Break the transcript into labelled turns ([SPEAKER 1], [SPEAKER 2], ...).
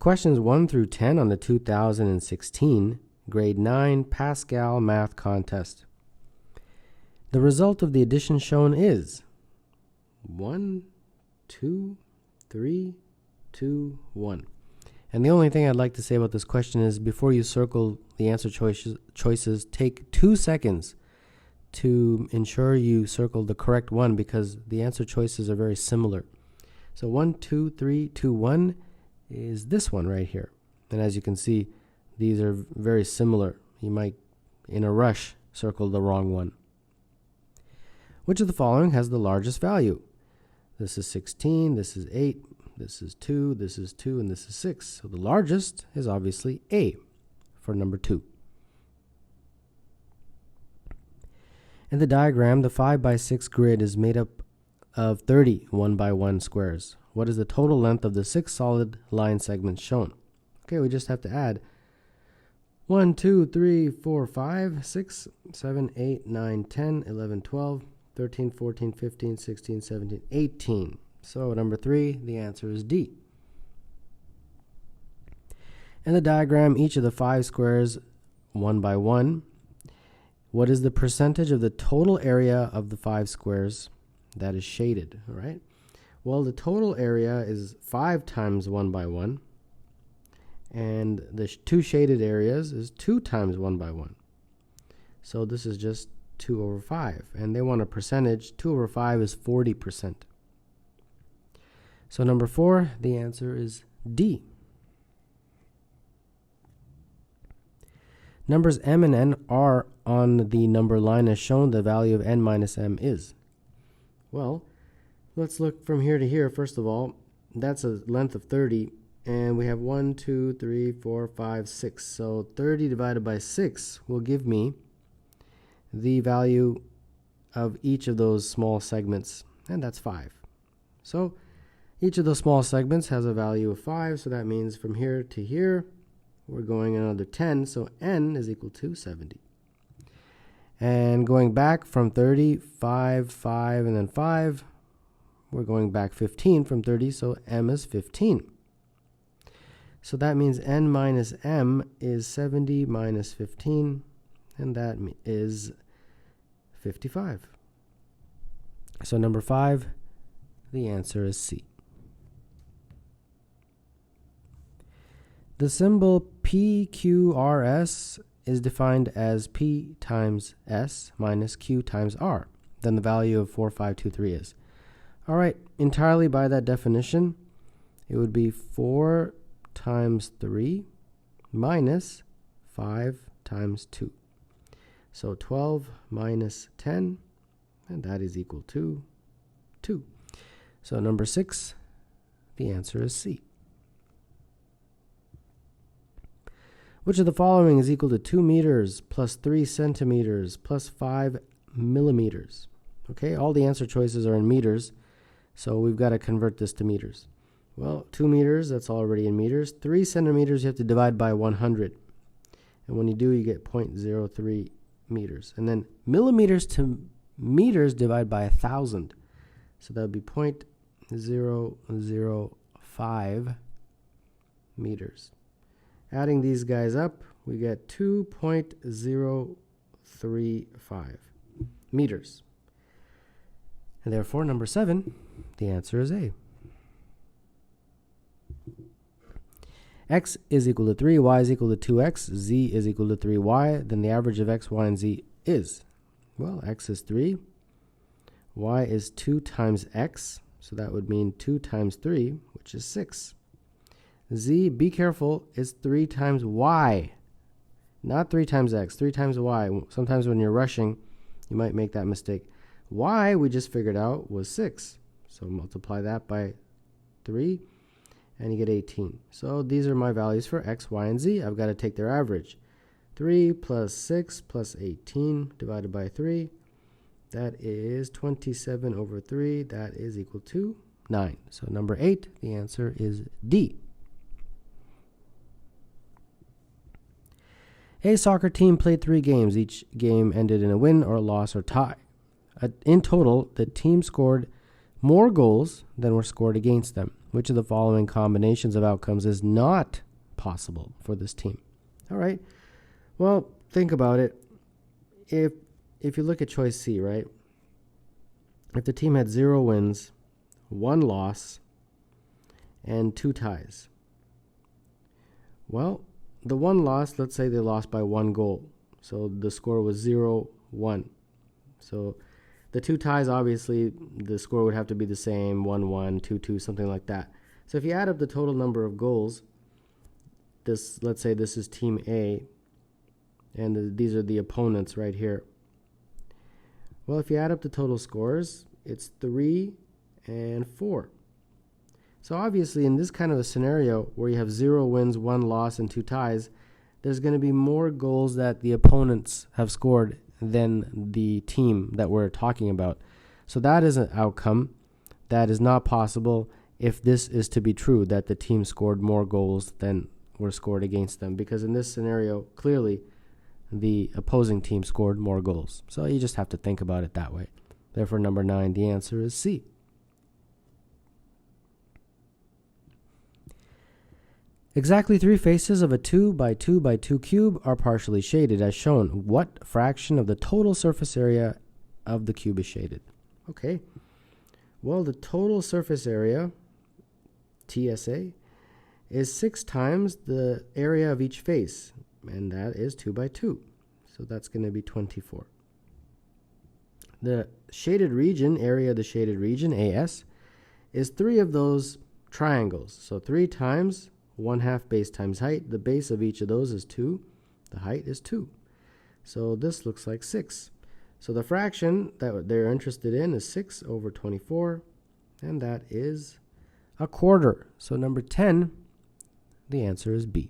[SPEAKER 1] Questions 1 through 10 on the 2016 Grade 9 Pascal Math Contest. The result of the addition shown is 1, 2, 3, 2, 1. And the only thing I'd like to say about this question is before you circle the answer choices, take 2 seconds to ensure you circle the correct one because the answer choices are very similar. So 1, 2, 3, 2, 1 is this one right here. And as you can see, these are very similar. You might, in a rush, circle the wrong one. Which of the following has the largest value? This is 16, this is 8, this is 2, this is 2, and this is 6. So the largest is obviously A for number 2. In the diagram, the 5 by 6 grid is made up of 30 1 by 1 squares. What is the total length of the 6 solid line segments shown? Okay, we just have to add 1, 2, 3, 4, 5, 6, 7, 8, 9, 10, 11, 12, 13, 14, 15, 16, 17, 18. So number 3, the answer is D. In the diagram, each of the 5 squares 1 by 1. What is the percentage of the total area of the 5 squares that is shaded? All right. Well, the total area is 5 times 1 by 1. And the 2 shaded areas is 2 times 1 by 1. So this is just 2 over 5. And they want a percentage. 2 over 5 is 40%. So number 4, the answer is D. Numbers m and n are on the number line as shown. The value of n minus m is. Well, let's look from here to here. First of all, that's a length of 30. And we have 1, 2, 3, 4, 5, 6. So 30 divided by 6 will give me the value of each of those small segments. And that's 5. So each of those small segments has a value of 5. So that means from here to here, we're going another 10. So n is equal to 70. And going back from 30, 5, 5, and then 5, we're going back 15 from 30. So m is 15. So that means n minus m is 70 minus 15, and that is 55. So number 5, the answer is C. The symbol PQRS is defined as P times S minus Q times R. Then the value of 4523 is. All right, entirely by that definition, it would be 4 times 3 minus 5 times 2. So 12 minus 10, and that is equal to 2. So number 6, the answer is C. Which of the following is equal to 2 meters plus 3 centimeters plus 5 millimeters? Okay, all the answer choices are in meters, so we've got to convert this to meters. Well, 2 meters, that's already in meters. 3 centimeters, you have to divide by 100. And when you do, you get 0.03 meters. And then millimeters to meters divide by 1,000. So that would be 0.005 meters. Adding these guys up, we get 2.035 meters. And therefore, number 7, the answer is A. X is equal to 3, y is equal to 2x, z is equal to 3y, then the average of x, y, and z is, well, x is 3, y is 2 times x, so that would mean 2 times 3, which is 6. Z, be careful, is 3 times y, not 3 times x, 3 times y. Sometimes when you're rushing, you might make that mistake. Y, we just figured out, was 6, so multiply that by 3. And you get 18. So these are my values for x, y, and z. I've got to take their average. 3 plus 6 plus 18 divided by 3. That is 27 over 3. That is equal to 9. So number 8, the answer is D. A soccer team played 3 games. Each game ended in a win or a loss or tie. In total, the team scored more goals than were scored against them. which of the following combinations of outcomes is not possible for this team? All right. Well, think about it. If you look at choice C, right? If the team had 0 wins, 1 loss, and 2 ties. Well, the 1 loss, let's say they lost by 1 goal. So the score was 0-1. So the 2 ties, obviously, the score would have to be the same, 1-1, 2-2, something like that. So if you add up the total number of goals, let's say this is team A, and these are the opponents right here. Well, if you add up the total scores, it's 3 and 4. So obviously, in this kind of a scenario where you have 0 wins, 1 loss, and 2 ties, there's going to be more goals that the opponents have scored than the team that we're talking about. So that is an outcome that is not possible if this is to be true, that the team scored more goals than were scored against them. Because in this scenario, clearly, the opposing team scored more goals. So you just have to think about it that way. Therefore, number 9, the answer is C. Exactly 3 faces of a 2 by 2 by 2 cube are partially shaded as shown. What fraction of the total surface area of the cube is shaded? Okay. Well, the total surface area, TSA, is 6 times the area of each face, and that is 2 by 2. So that's going to be 24. The shaded region, area of the shaded region, AS, is 3 of those triangles. So 3 times 1/2 base times height. The base of each of those is 2. The height is 2. So this looks like 6. So the fraction that they're interested in is 6 over 24, and that is 1/4. So number 10, the answer is B.